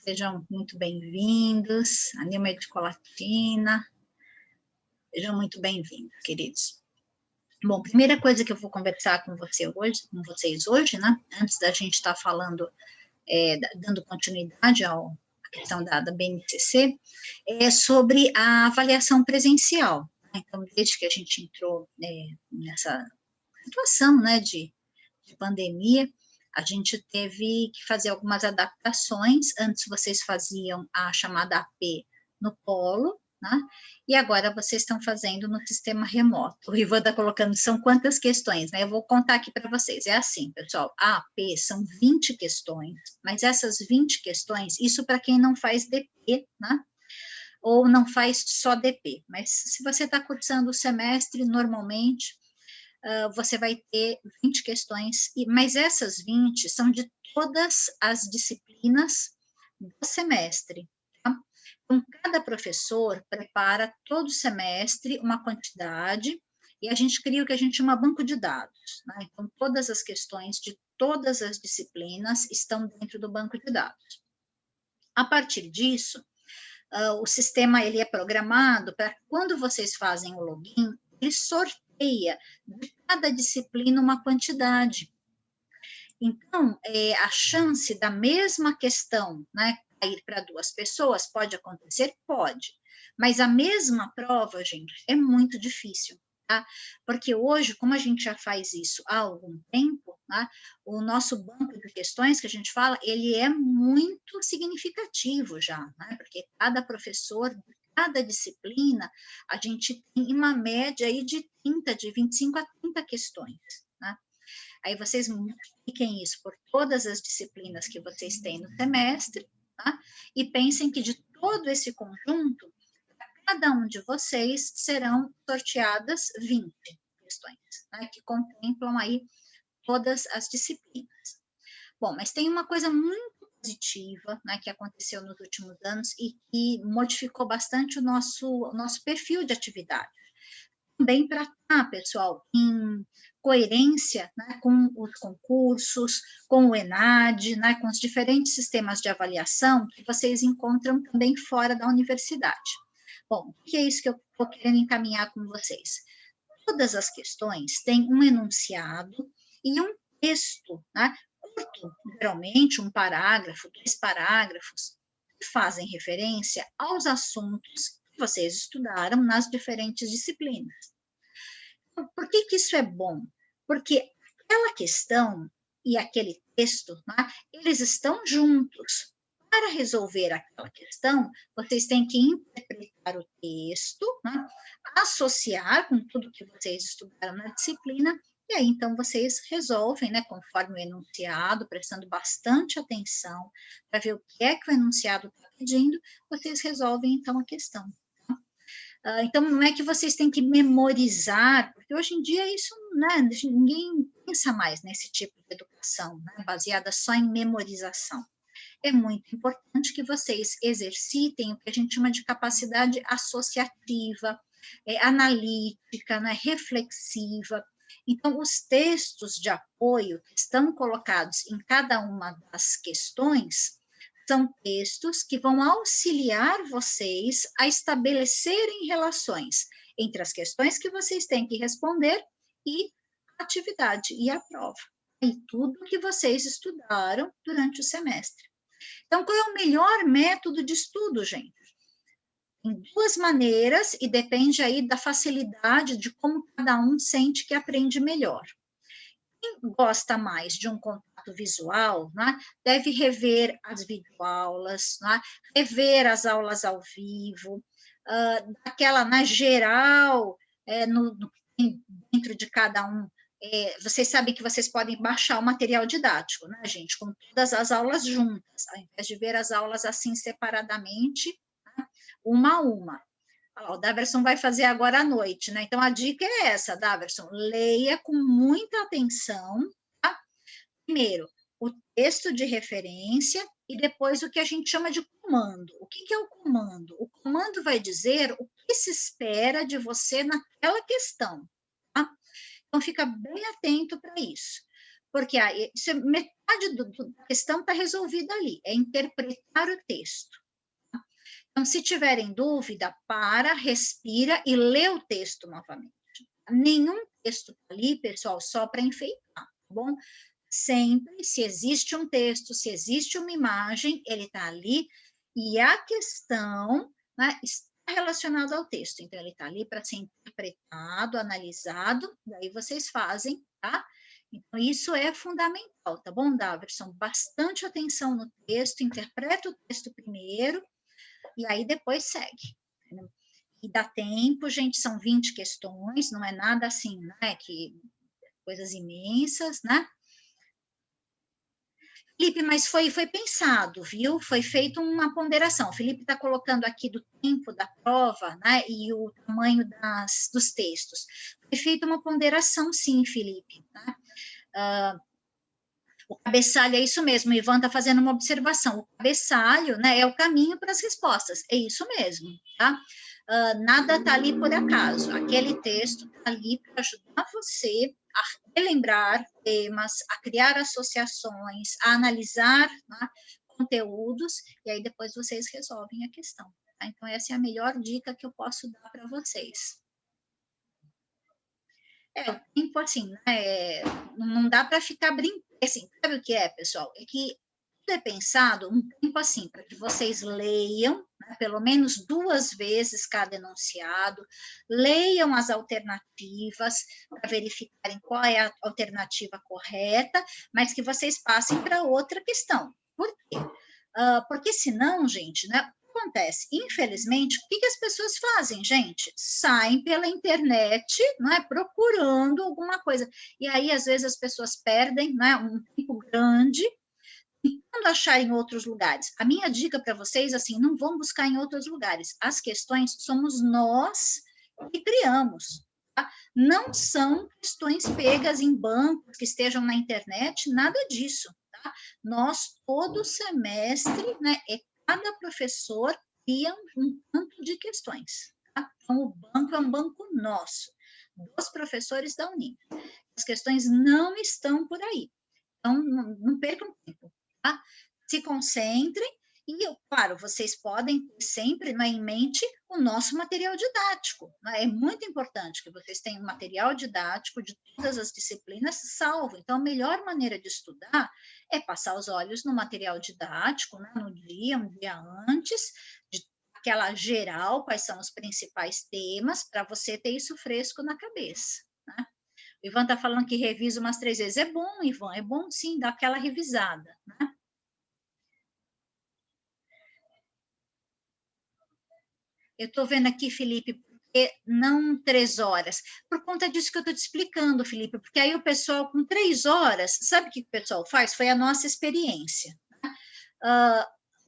Sejam muito bem-vindos, a Neomedicolatina, sejam muito bem-vindos, queridos. Bom, primeira coisa que eu vou conversar com vocês hoje, né, antes da gente estar falando, dando continuidade à questão da BNCC, é sobre a avaliação presencial. Então, desde que a gente entrou nessa situação, né, de pandemia, a gente teve que fazer algumas adaptações. Antes vocês faziam a chamada AP no polo, né? E agora vocês estão fazendo no sistema remoto. O Ivan está colocando, são quantas questões, né? Eu vou contar aqui para vocês. É assim, pessoal, a AP são 20 questões, mas essas 20 questões, isso para quem não faz DP, né? Ou não faz só DP, mas se você está cursando o semestre, normalmente, você vai ter 20 questões, mas essas 20 são de todas as disciplinas do semestre, tá? Então, cada professor prepara todo semestre uma quantidade, e a gente cria o que a gente chama banco de dados, né? Então, todas as questões de todas as disciplinas estão dentro do banco de dados. A partir disso, o sistema ele é programado para quando vocês fazem o login, ele sorteia de cada disciplina uma quantidade. Então, a chance da mesma questão, né, cair para duas pessoas, pode acontecer? Pode. Mas a mesma prova, gente, é muito difícil. Tá? Porque hoje, como a gente já faz isso há algum tempo, né, o nosso banco de questões que a gente fala, ele é muito significativo já, né, porque cada professor, cada disciplina, a gente tem uma média aí de 25 a 30 questões, né? Aí vocês multipliquem isso por todas as disciplinas que vocês têm no semestre, tá? E pensem que de todo esse conjunto, cada um de vocês serão sorteadas 20 questões, né, que contemplam aí todas as disciplinas. Bom, mas tem uma coisa muito positiva, né, que aconteceu nos últimos anos e que modificou bastante o nosso perfil de atividade. Também para estar, pessoal, em coerência, né, com os concursos, com o ENAD, né, com os diferentes sistemas de avaliação que vocês encontram também fora da universidade. Bom, o que é isso que eu estou querendo encaminhar com vocês? Todas as questões têm um enunciado e um texto, né, curto, geralmente um parágrafo, 2 parágrafos, que fazem referência aos assuntos que vocês estudaram nas diferentes disciplinas. Por que isso é bom? Porque aquela questão e aquele texto, né, eles estão juntos. Para resolver aquela questão, vocês têm que interpretar o texto, né, associar com tudo que vocês estudaram na disciplina, e aí então vocês resolvem, né, conforme o enunciado, prestando bastante atenção para ver o que é que o enunciado está pedindo, vocês resolvem então a questão. Então, não é que vocês têm que memorizar, porque hoje em dia isso, né, ninguém pensa mais nesse tipo de educação, né, baseada só em memorização. É muito importante que vocês exercitem o que a gente chama de capacidade associativa, analítica, né, reflexiva. Então, os textos de apoio que estão colocados em cada uma das questões são textos que vão auxiliar vocês a estabelecerem relações entre as questões que vocês têm que responder e a atividade e a prova, e tudo que vocês estudaram durante o semestre. Então, qual é o melhor método de estudo, gente? Tem duas maneiras e depende aí da facilidade de como cada um sente que aprende melhor. Quem gosta mais de um contato visual, né, deve rever as videoaulas, né, rever as aulas ao vivo, aquela na geral, dentro de cada um. Vocês sabem que vocês podem baixar o material didático, né, gente, com todas as aulas juntas, ao invés de ver as aulas assim separadamente, né, uma a uma. O Daverson vai fazer agora à noite, né? Então, a dica é essa, Daverson, leia com muita atenção, tá? Primeiro, o texto de referência e depois o que a gente chama de comando. O que é o comando? O comando vai dizer o que se espera de você naquela questão, tá? Então, fica bem atento para isso. Porque metade da questão está resolvida ali, é interpretar o texto. Então, se tiverem dúvida, respira e lê o texto novamente. Nenhum texto ali, pessoal, só para enfeitar, tá bom? Sempre, se existe um texto, se existe uma imagem, ele está ali, e a questão, né, está relacionada ao texto. Então, ele está ali para ser interpretado, analisado, daí vocês fazem, tá? Então, isso é fundamental, tá bom, Daverson? Bastante atenção no texto, interpreta o texto primeiro, e aí depois segue. Entendeu? E dá tempo, gente, são 20 questões, não é nada assim, né, que coisas imensas, né? Felipe, mas foi pensado, viu? Foi feita uma ponderação. O Felipe está colocando aqui do tempo da prova, né, e o tamanho dos textos. Foi feita uma ponderação, sim, Felipe. Né? O cabeçalho é isso mesmo, o Ivan está fazendo uma observação. O cabeçalho, né, é o caminho para as respostas, é isso mesmo, tá? Nada está ali por acaso. Aquele texto está ali para ajudar você a relembrar temas, a criar associações, a analisar, né, conteúdos, e aí depois vocês resolvem a questão. Tá? Então, essa é a melhor dica que eu posso dar para vocês. O tempo, assim, né, não dá para ficar brincando. Assim, sabe o que é, pessoal? É que tudo é pensado um tempo assim, para que vocês leiam, né, pelo menos 2 vezes cada enunciado, leiam as alternativas para verificarem qual é a alternativa correta, mas que vocês passem para outra questão. Por quê? Porque senão, gente, né, acontece? Infelizmente, o que as pessoas fazem, gente? Saem pela internet, não é, procurando alguma coisa. E aí, às vezes, as pessoas perdem, né, um tempo grande tentando achar em outros lugares. A minha dica para vocês, assim, não vão buscar em outros lugares. As questões somos nós que criamos. Tá? Não são questões pegas em bancos que estejam na internet, nada disso. Tá? Nós, todo semestre, né, cada professor cria um tanto de questões. Tá? Então, o banco é um banco nosso, dos professores da Unip. As questões não estão por aí. Então, não percam tempo. Tá? Se concentrem e, claro, vocês podem ter sempre, né, em mente o nosso material didático. Né? É muito importante que vocês tenham um material didático de todas as disciplinas salvo. Então, a melhor maneira de estudar é passar os olhos no material didático, né, no dia, um dia antes, de aquela geral, quais são os principais temas, para você ter isso fresco na cabeça. Né? O Ivan está falando que revisa umas 3 vezes. É bom, Ivan, é bom sim dar aquela revisada, né? Eu estou vendo aqui, Felipe, porque não 3 horas. Por conta disso que eu estou te explicando, Felipe, porque aí o pessoal, com 3 horas, sabe o que o pessoal faz? Foi a nossa experiência. Né?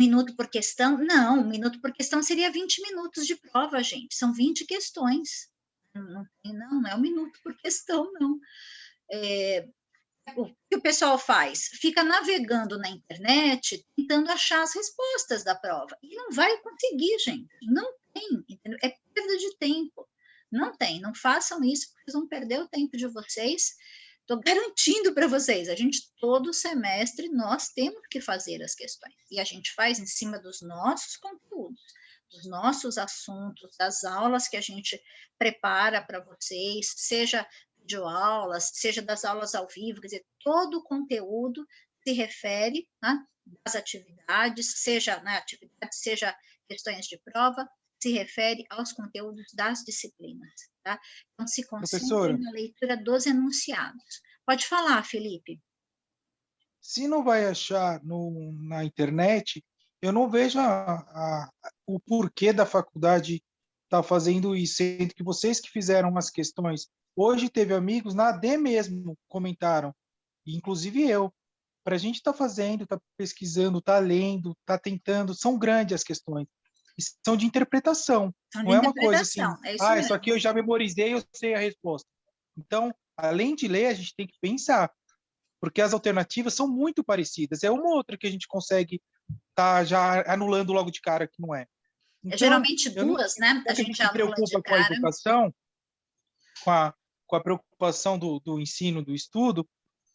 1 minuto por questão? Não, 1 minuto por questão seria 20 minutos de prova, gente. São 20 questões. Não é 1 minuto por questão, não. O que o pessoal faz? Fica navegando na internet, tentando achar as respostas da prova. E não vai conseguir, gente. Não tem, entendeu? É perda de tempo. Não tem, não façam isso, porque vocês vão perder o tempo de vocês. Estou garantindo para vocês, a gente, todo semestre, nós temos que fazer as questões. E a gente faz em cima dos nossos conteúdos, dos nossos assuntos, das aulas que a gente prepara para vocês, seja videoaulas, seja das aulas ao vivo, quer dizer, todo o conteúdo se refere, né, das atividades, seja atividade, seja questões de prova, se refere aos conteúdos das disciplinas, tá? Então, se concentre na leitura dos enunciados. Pode falar, Felipe. Se não vai achar na internet, eu não vejo o porquê da faculdade estar fazendo isso, sendo que vocês que fizeram as questões. Hoje teve amigos na AD mesmo comentaram, inclusive eu. Para a gente estar fazendo, estar pesquisando, estar lendo, estar tentando, são grandes as questões. E são de interpretação. Não é uma coisa assim, isso aqui eu já memorizei, eu sei a resposta. Então, além de ler, a gente tem que pensar, porque as alternativas são muito parecidas. É uma ou outra que a gente consegue estar já anulando logo de cara que não é. Então, geralmente 2, né? A gente se preocupa com a educação, com a preocupação do ensino, do estudo,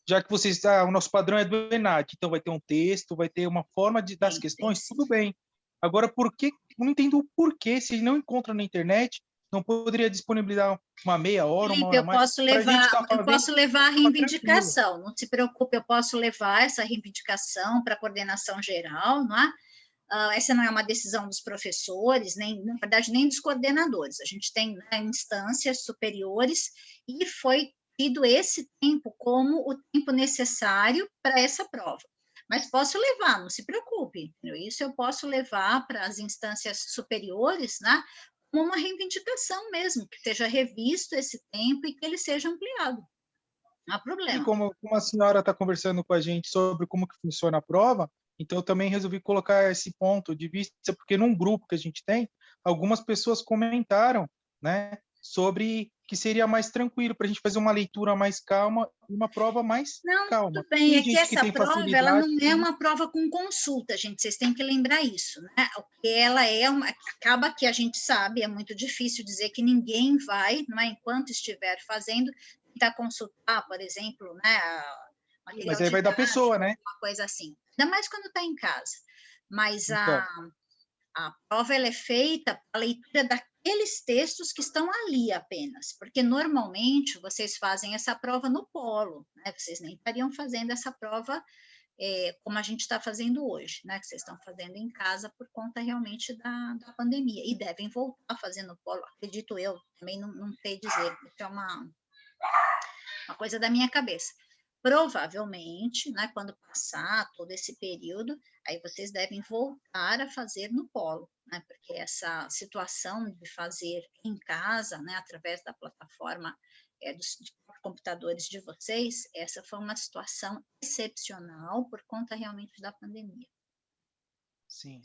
já que vocês, o nosso padrão é do ENAD, então vai ter um texto, vai ter uma forma das questões, tudo bem. Agora, por que, eu não entendo o porquê, se não encontra na internet, não poderia disponibilizar uma meia hora, Felipe, uma hora a mais, para a gente estar eu fazendo, posso levar a tranquilo. reivindicação, não se preocupe, eu posso levar essa reivindicação para a coordenação geral, não é? Essa não é uma decisão dos professores, nem, na verdade, nem dos coordenadores. A gente tem, né, instâncias superiores e foi tido esse tempo como o tempo necessário para essa prova. Mas posso levar, não se preocupe. Isso eu posso levar para as instâncias superiores, né, como uma reivindicação mesmo, que seja revisto esse tempo e que ele seja ampliado. Não há E problema. como a senhora está conversando com a gente sobre como que funciona a prova, então eu também resolvi colocar esse ponto de vista, porque num grupo que a gente tem, algumas pessoas comentaram, né, sobre que seria mais tranquilo para a gente fazer uma leitura mais calma e uma prova mais Não, calma. tudo bem. É Tem que gente que essa tem prova, ela não facilidade. é uma prova com consulta, gente. Vocês têm que lembrar isso, né? O que ela é, acaba que a gente sabe, é muito difícil dizer que ninguém vai, não é, enquanto estiver fazendo, tentar consultar, por exemplo, né, Mas material aí vai da didático, pessoa, né? uma coisa assim. Ainda mais quando está em casa. Mas Então, a prova ela é feita para a leitura daqueles textos que estão ali apenas, porque normalmente vocês fazem essa prova no polo, né? Vocês nem estariam fazendo essa prova como a gente está fazendo hoje, né? Que vocês estão fazendo em casa por conta realmente da pandemia, e devem voltar a fazer no polo, acredito eu, também não sei dizer, isso é uma coisa da minha cabeça. Provavelmente, né, quando passar todo esse período, aí vocês devem voltar a fazer no polo, né, porque essa situação de fazer em casa, né, através da plataforma dos computadores de vocês, essa foi uma situação excepcional por conta realmente da pandemia. sim.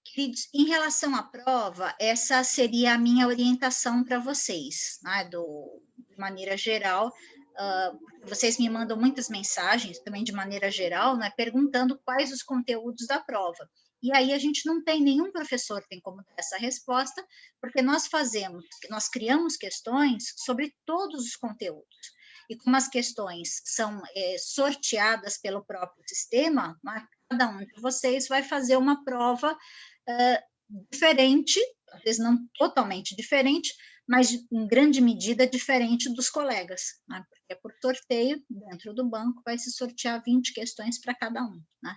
Queridos, em relação à prova, essa seria a minha orientação para vocês, né, de maneira geral. Vocês me mandam muitas mensagens, também de maneira geral, né, perguntando quais os conteúdos da prova. E aí a gente não tem, nenhum professor tem como dar essa resposta, porque nós criamos questões sobre todos os conteúdos. E como as questões são sorteadas pelo próprio sistema, né, cada um de vocês vai fazer uma prova diferente, às vezes não totalmente diferente, mas em grande medida diferente dos colegas, né? Porque é por sorteio, dentro do banco vai se sortear 20 questões para cada um, né?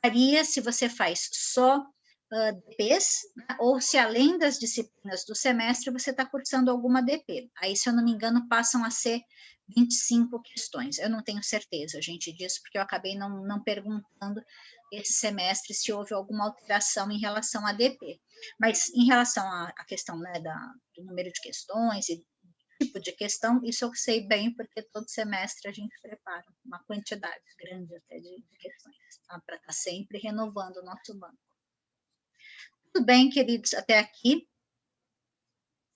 Varia se você faz só DPs, né? Ou se além das disciplinas do semestre você está cursando alguma DP. Aí, se eu não me engano, passam a ser 25 questões. Eu não tenho certeza, gente, disso, porque eu acabei não perguntando esse semestre se houve alguma alteração em relação à DP. Mas em relação à questão, né, do número de questões e tipo de questão, isso eu sei bem, porque todo semestre a gente prepara uma quantidade grande até de questões, tá? Para estar sempre renovando o nosso banco. Tudo bem, queridos, até aqui.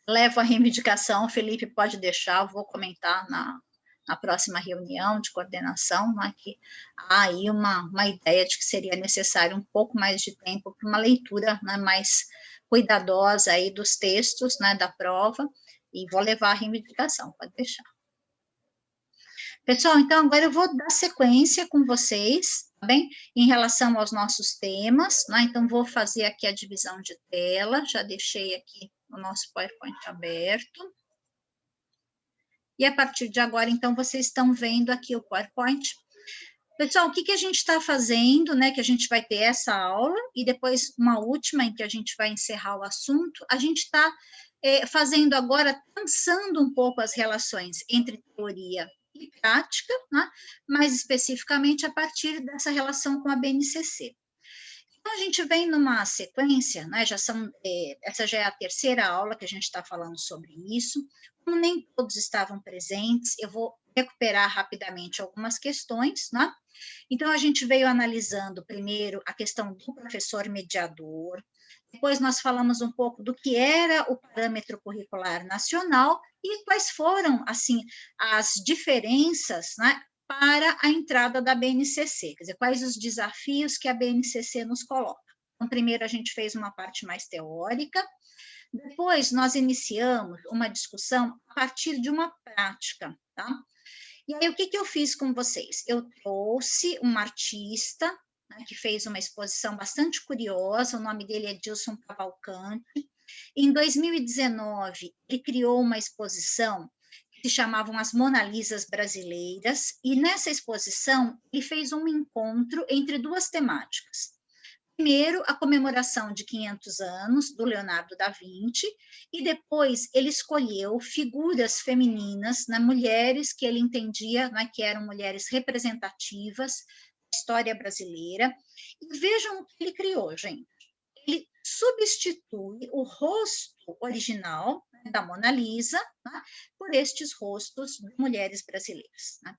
Levo a reivindicação, o Felipe pode deixar, eu vou comentar na próxima reunião de coordenação, né, que há aí uma ideia de que seria necessário um pouco mais de tempo para uma leitura, né, mais cuidadosa aí dos textos, né, da prova, e vou levar a reivindicação, pode deixar. Pessoal, então agora eu vou dar sequência com vocês, tá bem? Em relação aos nossos temas, né? Então vou fazer aqui a divisão de tela, já deixei aqui o nosso PowerPoint aberto. E a partir de agora, então, vocês estão vendo aqui o PowerPoint. Pessoal, o que a gente está fazendo, né? Que a gente vai ter essa aula e depois uma última em que a gente vai encerrar o assunto. A gente está fazendo agora, pensando um pouco as relações entre teoria e prática, né? Mais especificamente a partir dessa relação com a BNCC. Então, a gente vem numa sequência, né, essa já é a terceira aula que a gente está falando sobre isso. Como nem todos estavam presentes, eu vou recuperar rapidamente algumas questões, né? Então, a gente veio analisando primeiro a questão do professor mediador, depois nós falamos um pouco do que era o parâmetro curricular nacional e quais foram, assim, as diferenças, né, para a entrada da BNCC, quer dizer, quais os desafios que a BNCC nos coloca. Então, primeiro a gente fez uma parte mais teórica, depois nós iniciamos uma discussão a partir de uma prática. tá? E aí, o que eu fiz com vocês? Eu trouxe um artista, né, que fez uma exposição bastante curiosa, o nome dele é Dilson Cavalcante. Em 2019, ele criou uma exposição que se chamavam as Mona Lisas Brasileiras, e nessa exposição ele fez um encontro entre duas temáticas. Primeiro, a comemoração de 500 anos do Leonardo da Vinci, e depois ele escolheu figuras femininas, né, mulheres que ele entendia, né, que eram mulheres representativas da história brasileira. E vejam o que ele criou, gente. Ele substitui o rosto original, né, da Mona Lisa, né, por estes rostos de mulheres brasileiras, né?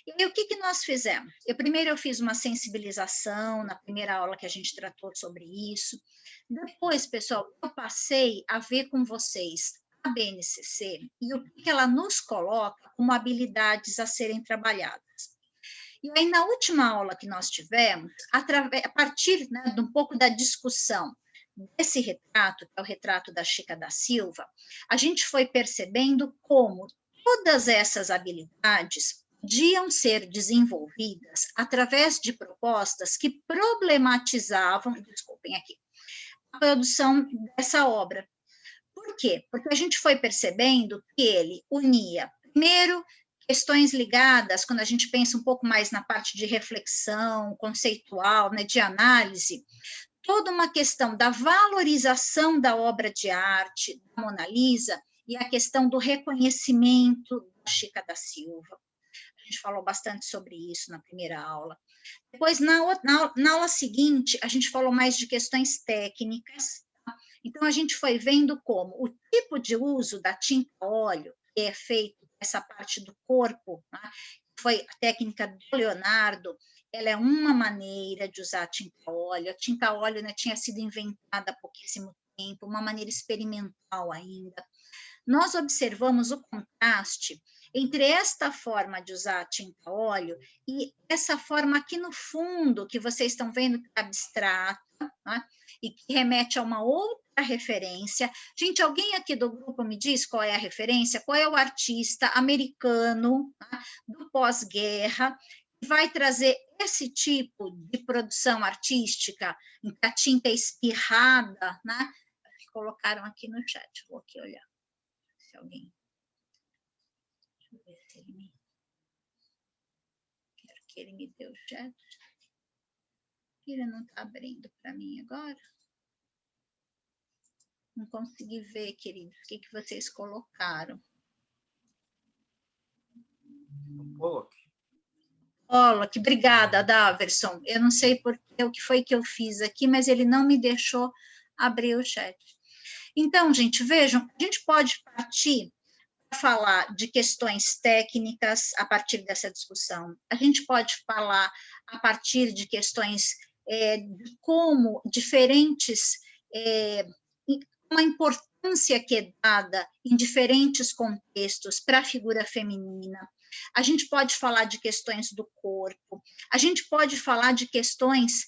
E aí, o que nós fizemos? Primeiro eu fiz uma sensibilização, na primeira aula que a gente tratou sobre isso. Depois, pessoal, eu passei a ver com vocês a BNCC e o que ela nos coloca como habilidades a serem trabalhadas. E aí, na última aula que nós tivemos, a partir, né, de um pouco da discussão desse retrato, que é o retrato da Chica da Silva, a gente foi percebendo como todas essas habilidades podiam ser desenvolvidas através de propostas que problematizavam, desculpem aqui, a produção dessa obra. Por quê? Porque a gente foi percebendo que ele unia, primeiro, questões ligadas, quando a gente pensa um pouco mais na parte de reflexão conceitual, né, de análise, toda uma questão da valorização da obra de arte da Mona Lisa e a questão do reconhecimento da Chica da Silva. A gente falou bastante sobre isso na primeira aula. Depois, na aula seguinte, a gente falou mais de questões técnicas. Tá? Então, a gente foi vendo como o tipo de uso da tinta óleo, que é feito essa parte do corpo, tá? Foi a técnica do Leonardo, ela é uma maneira de usar a tinta óleo. A tinta óleo, né, tinha sido inventada há pouquíssimo tempo, uma maneira experimental ainda. Nós observamos o contraste entre esta forma de usar a tinta óleo e essa forma aqui no fundo, que vocês estão vendo que é abstrata, né? E que remete a uma outra referência. Gente, alguém aqui do grupo me diz qual é a referência? Qual é o artista americano, né, do pós-guerra, que vai trazer esse tipo de produção artística, em que a tinta é espirrada, né? Colocaram aqui no chat, vou aqui olhar. Se alguém... Deixa eu ver se ele me... Quero que ele me dê o chat. Ele não está abrindo para mim agora. Não consegui ver, queridos, o que vocês colocaram. Pollock. Pollock, obrigada, Daverson. Eu não sei o que foi que eu fiz aqui, mas ele não me deixou abrir o chat. Então, gente, vejam, a gente pode partir para falar de questões técnicas a partir dessa discussão. A gente pode falar a partir de questões de como diferentes... uma importância que é dada em diferentes contextos para a figura feminina. A gente pode falar de questões do corpo, a gente pode falar de questões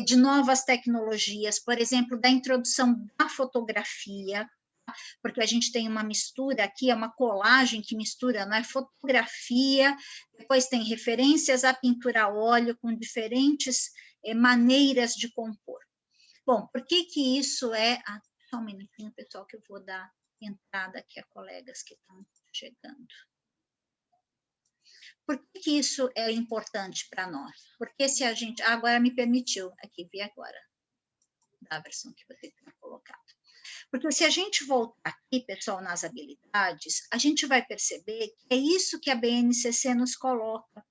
de novas tecnologias, por exemplo, da introdução da fotografia, porque a gente tem uma mistura aqui, é uma colagem que mistura, não é, fotografia, depois tem referências à pintura a óleo com diferentes maneiras de compor. Bom, por que isso é... Só um minutinho, pessoal, que eu vou dar entrada aqui a colegas que estão chegando. Por que isso é importante para nós? Porque se a gente... agora me permitiu, aqui, vi agora, da versão que você tem colocado. Porque se a gente voltar aqui, pessoal, nas habilidades, a gente vai perceber que é isso que a BNCC nos coloca.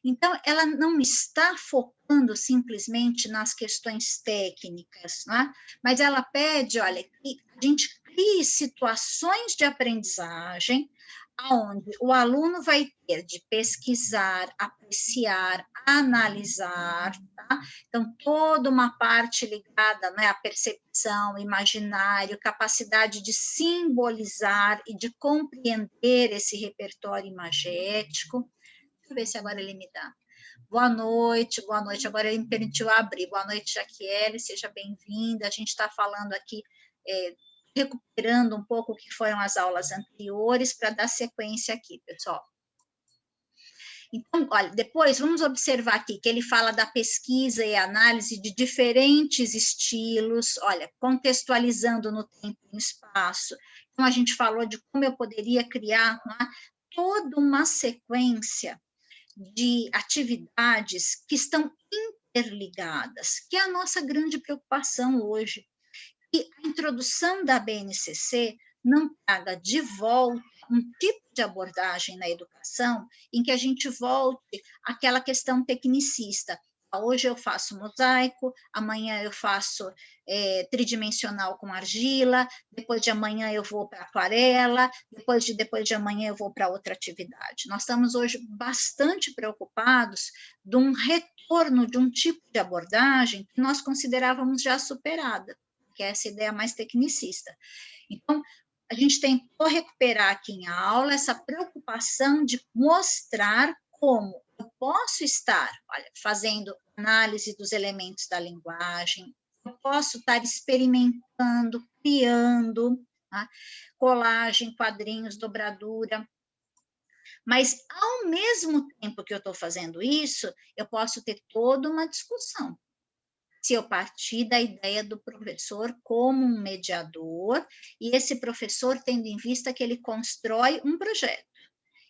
Então, ela não está focando simplesmente nas questões técnicas, né? Mas ela pede, olha, que a gente crie situações de aprendizagem onde o aluno vai ter de pesquisar, apreciar, analisar, tá? Então, toda uma parte ligada, né, à percepção, imaginário, capacidade de simbolizar e de compreender esse repertório imagético. Deixa eu ver se agora ele me dá. Boa noite, agora ele me permitiu abrir. Boa noite, Jaquiele, seja bem-vinda. A gente está falando aqui, recuperando um pouco o que foram as aulas anteriores, para dar sequência aqui, pessoal. Então, olha, depois vamos observar aqui que ele fala da pesquisa e análise de diferentes estilos, olha, contextualizando no tempo e no espaço. Então, a gente falou de como eu poderia criar, né, toda uma sequência de atividades que estão interligadas, que é a nossa grande preocupação hoje. E a introdução da BNCC não traga de volta um tipo de abordagem na educação em que a gente volte àquela questão tecnicista. Hoje eu faço mosaico, amanhã eu faço tridimensional com argila, depois de amanhã eu vou para aquarela, depois de amanhã eu vou para outra atividade. Nós estamos hoje bastante preocupados de um retorno de um tipo de abordagem que nós considerávamos já superada, que é essa ideia mais tecnicista. Então, a gente tentou recuperar aqui em aula essa preocupação de mostrar como eu posso estar, olha, fazendo análise dos elementos da linguagem, eu posso estar experimentando, criando, tá? Colagem, quadrinhos, dobradura, mas ao mesmo tempo que eu estou fazendo isso, eu posso ter toda uma discussão. Se eu partir da ideia do professor como um mediador, e esse professor tendo em vista que ele constrói um projeto.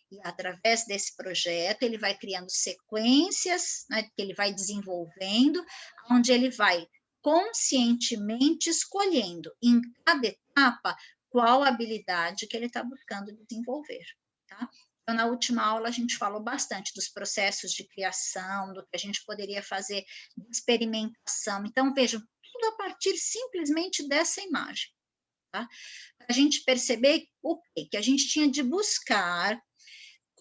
E através desse projeto, ele vai criando sequências, né, que ele vai desenvolvendo, onde ele vai conscientemente escolhendo em cada etapa qual habilidade que ele está buscando desenvolver. Tá? Então, na última aula, a gente falou bastante dos processos de criação, do que a gente poderia fazer de experimentação. Então, vejam, tudo a partir simplesmente dessa imagem. Tá? Para a gente perceber o quê? Que a gente tinha de buscar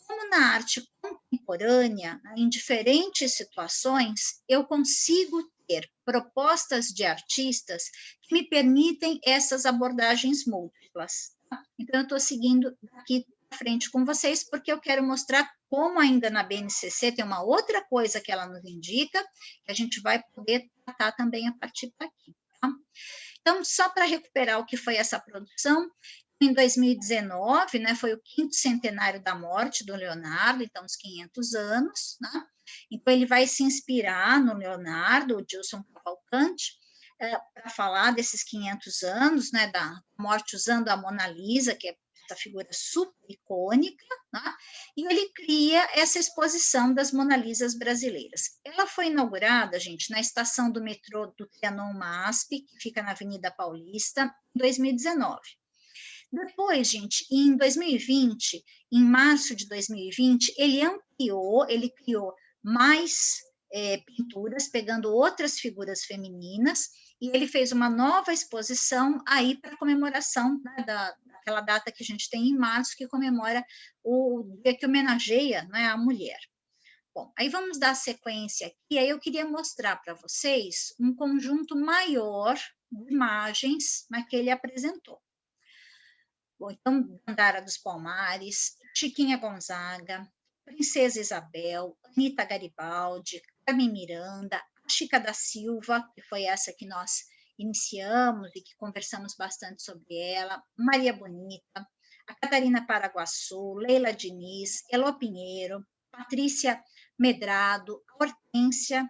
como na arte contemporânea, em diferentes situações, eu consigo ter propostas de artistas que me permitem essas abordagens múltiplas. Então, eu estou seguindo aqui à frente com vocês, porque eu quero mostrar como ainda na BNCC tem uma outra coisa que ela nos indica, que a gente vai poder tratar também a partir daqui. Tá? Então, só para recuperar o que foi essa produção, em 2019, né, foi o 5º centenário da morte do Leonardo, então os 500 anos, né? Então ele vai se inspirar no Leonardo, o Gilson Cavalcanti, para falar desses 500 anos, né, da morte usando a Mona Lisa, que é essa figura super icônica, né? E ele cria essa exposição das Mona Lisas brasileiras. Ela foi inaugurada, gente, na estação do metrô do Trianon MASP, que fica na Avenida Paulista, em 2019. Depois, gente, em 2020, em março de 2020, ele ampliou, ele criou mais pinturas, pegando outras figuras femininas, e ele fez uma nova exposição aí para comemoração, né, daquela data que a gente tem em março, que comemora o dia que homenageia, né, a mulher. Bom, aí vamos dar sequência aqui, aí eu queria mostrar para vocês um conjunto maior de imagens, né, que ele apresentou. Bom, então, Dandara dos Palmares, Chiquinha Gonzaga, Princesa Isabel, Anita Garibaldi, Carmen Miranda, a Chica da Silva, que foi essa que nós iniciamos e que conversamos bastante sobre ela, Maria Bonita, a Catarina Paraguaçu, Leila Diniz, Elô Pinheiro, Patrícia Medrado, Hortência,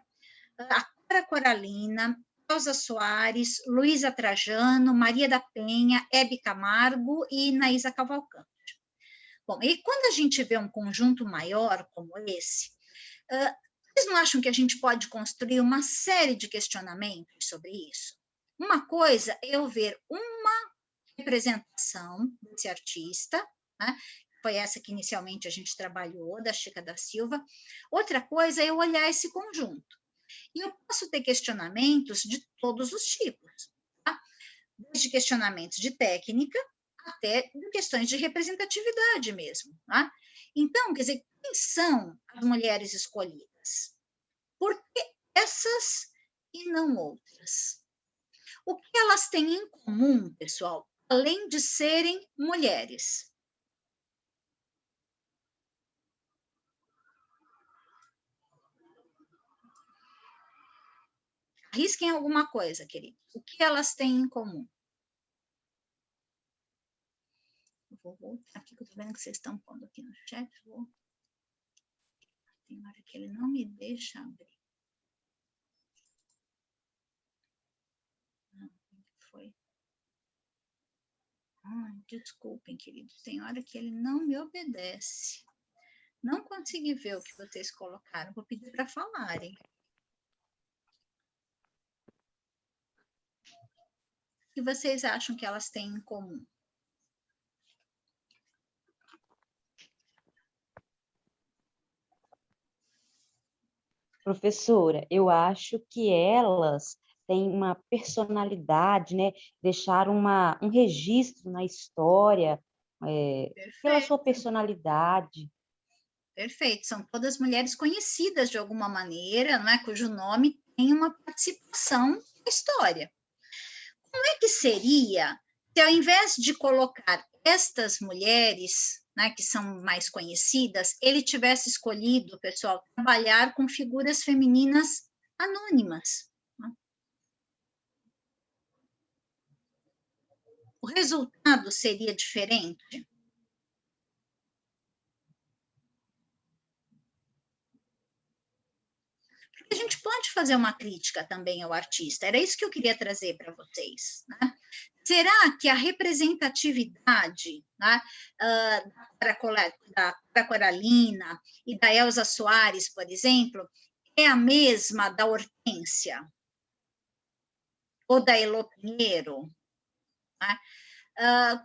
a Clara Coralina, Rosa Soares, Luísa Trajano, Maria da Penha, Hebe Camargo e Naísa Cavalcante. Bom, e quando a gente vê um conjunto maior como esse, vocês não acham que a gente pode construir uma série de questionamentos sobre isso? Uma coisa é eu ver uma representação desse artista, né? Foi essa que inicialmente a gente trabalhou, da Chica da Silva. Outra coisa é eu olhar esse conjunto. E eu posso ter questionamentos de todos os tipos, tá? Desde questionamentos de técnica até de questões de representatividade mesmo, tá? Então, quer dizer, quem são as mulheres escolhidas? Por que essas e não outras? O que elas têm em comum, pessoal, além de serem mulheres? Arrisquem alguma coisa, queridos. O que elas têm em comum? Vou voltar aqui, que eu estou vendo que vocês estão pondo aqui no chat. Tem hora que ele não me deixa abrir. Não, foi. Desculpem, queridos, tem hora que ele não me obedece. Não consegui ver o que vocês colocaram, vou pedir para falarem. O que vocês acham que elas têm em comum? Professora, eu acho que elas têm uma personalidade, né? Deixaram um registro na história, pela sua personalidade. Perfeito, são todas mulheres conhecidas de alguma maneira, não é? Cujo nome tem uma participação na história. Como é que seria se, ao invés de colocar estas mulheres, né, que são mais conhecidas, ele tivesse escolhido, pessoal, trabalhar com figuras femininas anônimas? Né? O resultado seria diferente? A gente pode fazer uma crítica também ao artista, era isso que eu queria trazer para vocês. Né? Será que a representatividade, né, da Coralina e da Elza Soares, por exemplo, é a mesma da Hortência? Ou da Elô Pinheiro? Né?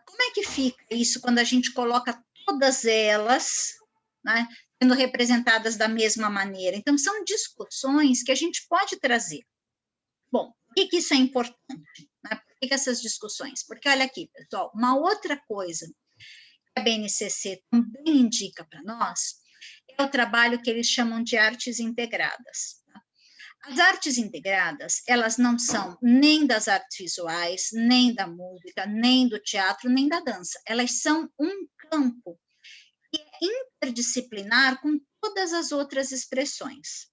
Como é que fica isso quando a gente coloca todas elas, né, sendo representadas da mesma maneira? Então, são discussões que a gente pode trazer. Bom, por que isso é importante? Né? Por que essas discussões? Porque, olha aqui, pessoal, uma outra coisa que a BNCC também indica para nós é o trabalho que eles chamam de artes integradas. As artes integradas, elas não são nem das artes visuais, nem da música, nem do teatro, nem da dança. Elas são um campo que é interdisciplinar com todas as outras expressões.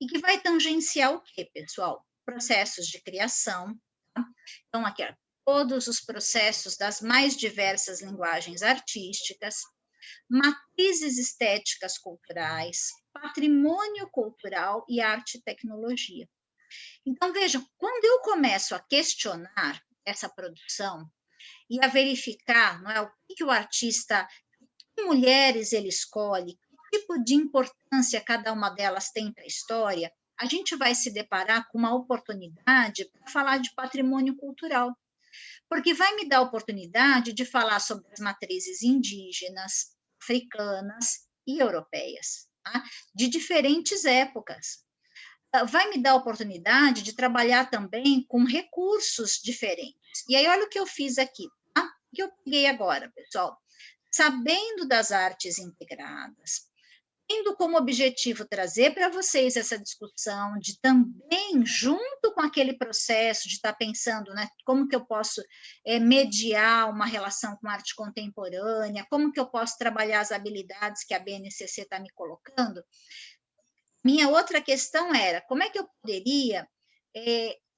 E que vai tangenciar o quê, pessoal? Processos de criação. Tá? Então, aqui, ó, todos os processos das mais diversas linguagens artísticas, matrizes estéticas culturais, patrimônio cultural e arte e tecnologia. Então, vejam, quando eu começo a questionar essa produção e a verificar, não é, o que o artista, que mulheres ele escolhe, que tipo de importância cada uma delas tem para a história, a gente vai se deparar com uma oportunidade para falar de patrimônio cultural, porque vai me dar a oportunidade de falar sobre as matrizes indígenas, africanas e europeias, tá? De diferentes épocas. Vai me dar a oportunidade de trabalhar também com recursos diferentes. E aí, olha o que eu fiz aqui, tá? O que eu peguei agora, pessoal? Sabendo das artes integradas, tendo como objetivo trazer para vocês essa discussão de também, junto com aquele processo de estar pensando, né, como que eu posso mediar uma relação com a arte contemporânea, como que eu posso trabalhar as habilidades que a BNCC está me colocando. Minha outra questão era, como é que eu poderia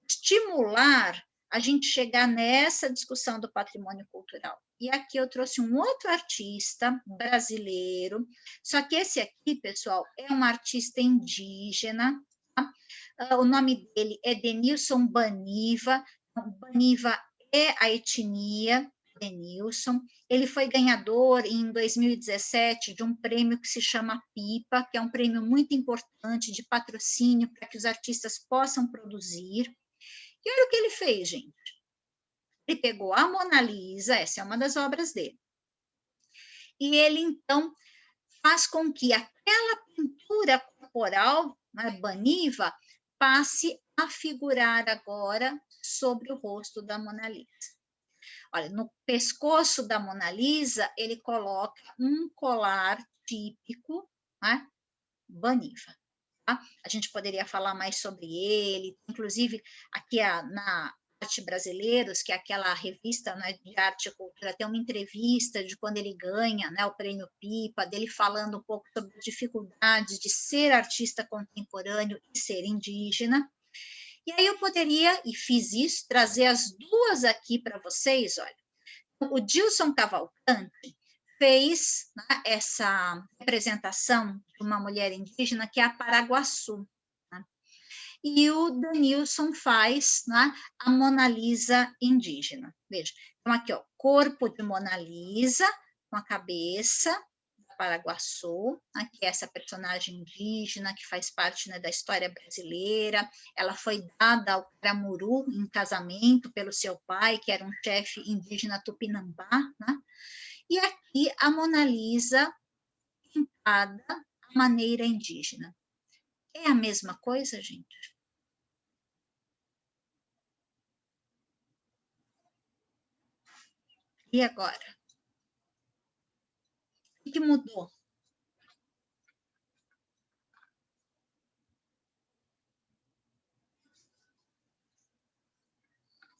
estimular a gente chegar nessa discussão do patrimônio cultural? E aqui eu trouxe um outro artista brasileiro, só que esse aqui, pessoal, é um artista indígena, tá? O nome dele é Denilson Baniva. Baniva é a etnia Denilson. Ele foi ganhador em 2017 de um prêmio que se chama PIPA, que é um prêmio muito importante de patrocínio para que os artistas possam produzir. E olha o que ele fez, gente. Ele pegou a Mona Lisa, essa é uma das obras dele, e ele, então, faz com que aquela pintura corporal, né, Baniva, passe a figurar agora sobre o rosto da Mona Lisa. Olha, no pescoço da Mona Lisa, ele coloca um colar típico, né, Baniva. Tá? A gente poderia falar mais sobre ele, inclusive aqui na Arte Brasileiros, que é aquela revista, né, de arte e cultura, tem uma entrevista de quando ele ganha, né, o prêmio PIPA, dele falando um pouco sobre as dificuldades de ser artista contemporâneo e ser indígena. E aí eu poderia, e fiz isso, trazer as duas aqui para vocês, olha. O Dilson Cavalcante fez, né, essa representação de uma mulher indígena, que é a Paraguaçu. Né? E o Denilson faz, né, a Mona Lisa indígena. Veja, então aqui, ó, corpo de Mona Lisa, com a cabeça da Paraguaçu, aqui é essa personagem indígena que faz parte, né, da história brasileira. Ela foi dada ao Caramuru em casamento pelo seu pai, que era um chefe indígena tupinambá, né? E aqui a Mona Lisa pintada à maneira indígena. É a mesma coisa, gente? E agora? O que mudou?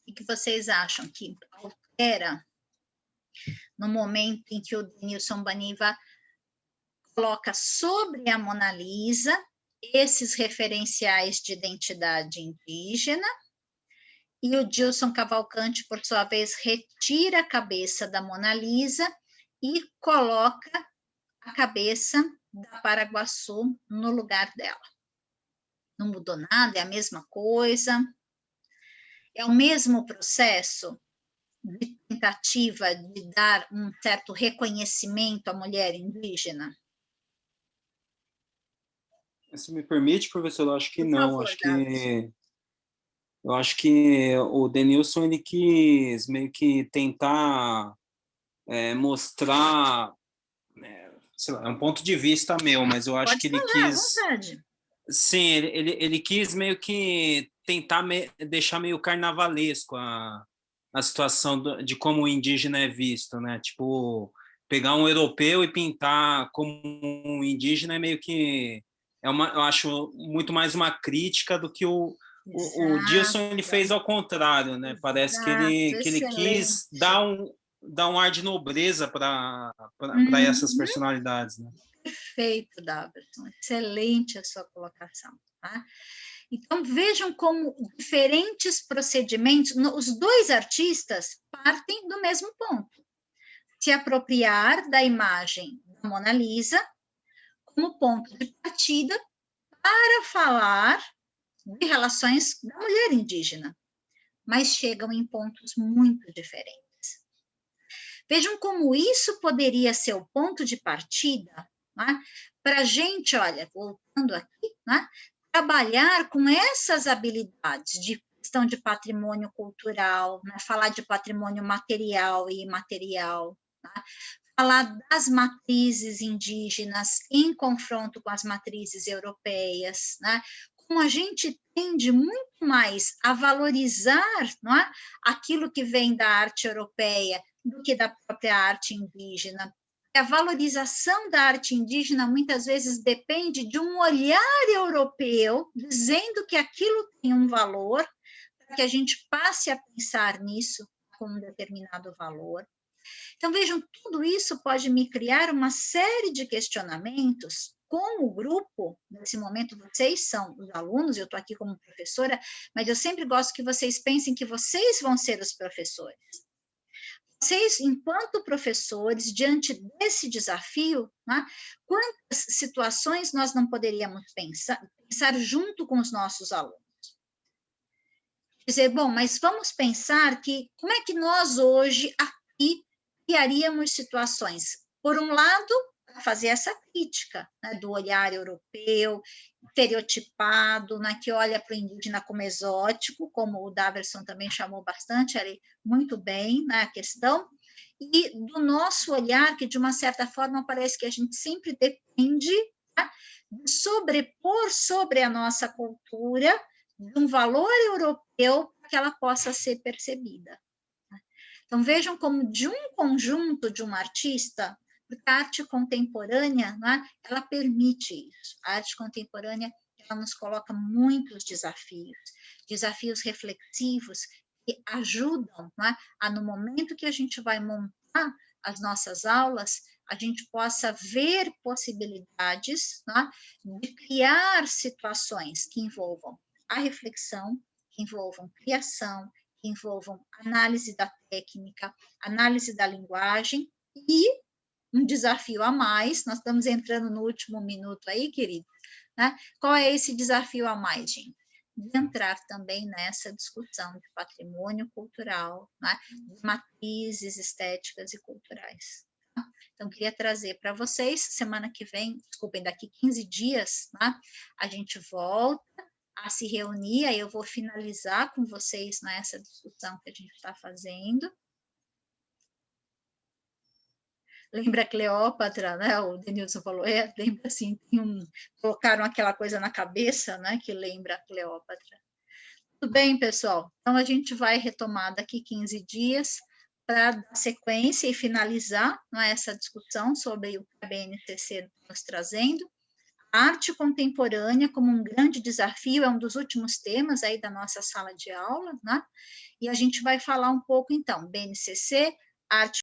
O que vocês acham que altera no momento em que o Denilson Baniva coloca sobre a Mona Lisa esses referenciais de identidade indígena, e o Gilson Cavalcante, por sua vez, retira a cabeça da Mona Lisa e coloca a cabeça da Paraguaçu no lugar dela. Não mudou nada, é a mesma coisa. É o mesmo processo de tentativa de dar um certo reconhecimento à mulher indígena? Se me permite, professor, eu acho que Por não. favor, Eu acho que o Denilson ele quis meio que tentar mostrar, sei lá, é um ponto de vista meu, mas eu acho pode que ele falar, à quis, vontade. sim, ele quis meio que tentar deixar meio carnavalesco a situação de como o indígena é visto, né? Tipo, pegar um europeu e pintar como um indígena é meio que eu acho muito mais uma crítica do que o Dilson ele fez ao contrário, né? Parece Exato, que ele excelente. quis dar um ar de nobreza para essas personalidades, né? Perfeito, Daverson, excelente a sua colocação. Tá? Então, vejam como diferentes procedimentos, os dois artistas partem do mesmo ponto. Se apropriar da imagem da Mona Lisa como ponto de partida para falar de relações da mulher indígena, mas chegam em pontos muito diferentes. Vejam como isso poderia ser o ponto de partida, né, para a gente, olha, voltando aqui, né, trabalhar com essas habilidades de questão de patrimônio cultural, né, falar de patrimônio material e imaterial, né, falar das matrizes indígenas em confronto com as matrizes europeias, né, como a gente tende muito mais a valorizar, não é, aquilo que vem da arte europeia do que da própria arte indígena. A valorização da arte indígena muitas vezes depende de um olhar europeu dizendo que aquilo tem um valor, para que a gente passe a pensar nisso com um determinado valor. Então, vejam, tudo isso pode me criar uma série de questionamentos com o grupo. Nesse momento, vocês são os alunos, eu estou aqui como professora, mas eu sempre gosto que vocês pensem que vocês vão ser os professores. Vocês, enquanto professores, diante desse desafio, né, quantas situações nós não poderíamos pensar junto com os nossos alunos? Dizer, bom, mas vamos pensar que como é que nós hoje aqui criaríamos situações? Por um lado, fazer essa crítica, né, do olhar europeu, estereotipado, né, que olha para o indígena como exótico, como o Daverson também chamou bastante ali, muito bem, né, a questão, e do nosso olhar, que de uma certa forma parece que a gente sempre depende, né, de sobrepor sobre a nossa cultura de um valor europeu para que ela possa ser percebida. Então, vejam como de um conjunto de um artista, porque a arte contemporânea, né, ela permite isso. A arte contemporânea, ela nos coloca muitos desafios, desafios reflexivos que ajudam, né, a no momento que a gente vai montar as nossas aulas, a gente possa ver possibilidades, né, de criar situações que envolvam a reflexão, que envolvam criação, que envolvam análise da técnica, análise da linguagem e um desafio a mais, nós estamos entrando no último minuto aí, querido, né? Qual é esse desafio a mais, gente? De entrar também nessa discussão de patrimônio cultural, né? De matrizes estéticas e culturais. Tá? Então, queria trazer para vocês, semana que vem, desculpem, daqui 15 dias, né? A gente volta a se reunir, aí eu vou finalizar com vocês nessa discussão que a gente está fazendo. Lembra Cleópatra, né? O Denilson falou, lembra assim, colocaram aquela coisa na cabeça, né? Que lembra Cleópatra. Tudo bem, pessoal? Então, a gente vai retomar daqui 15 dias para dar sequência e finalizar, né, essa discussão sobre o que a BNCC está nos trazendo. A arte contemporânea como um grande desafio é um dos últimos temas aí da nossa sala de aula, né? E a gente vai falar um pouco, então, BNCC, arte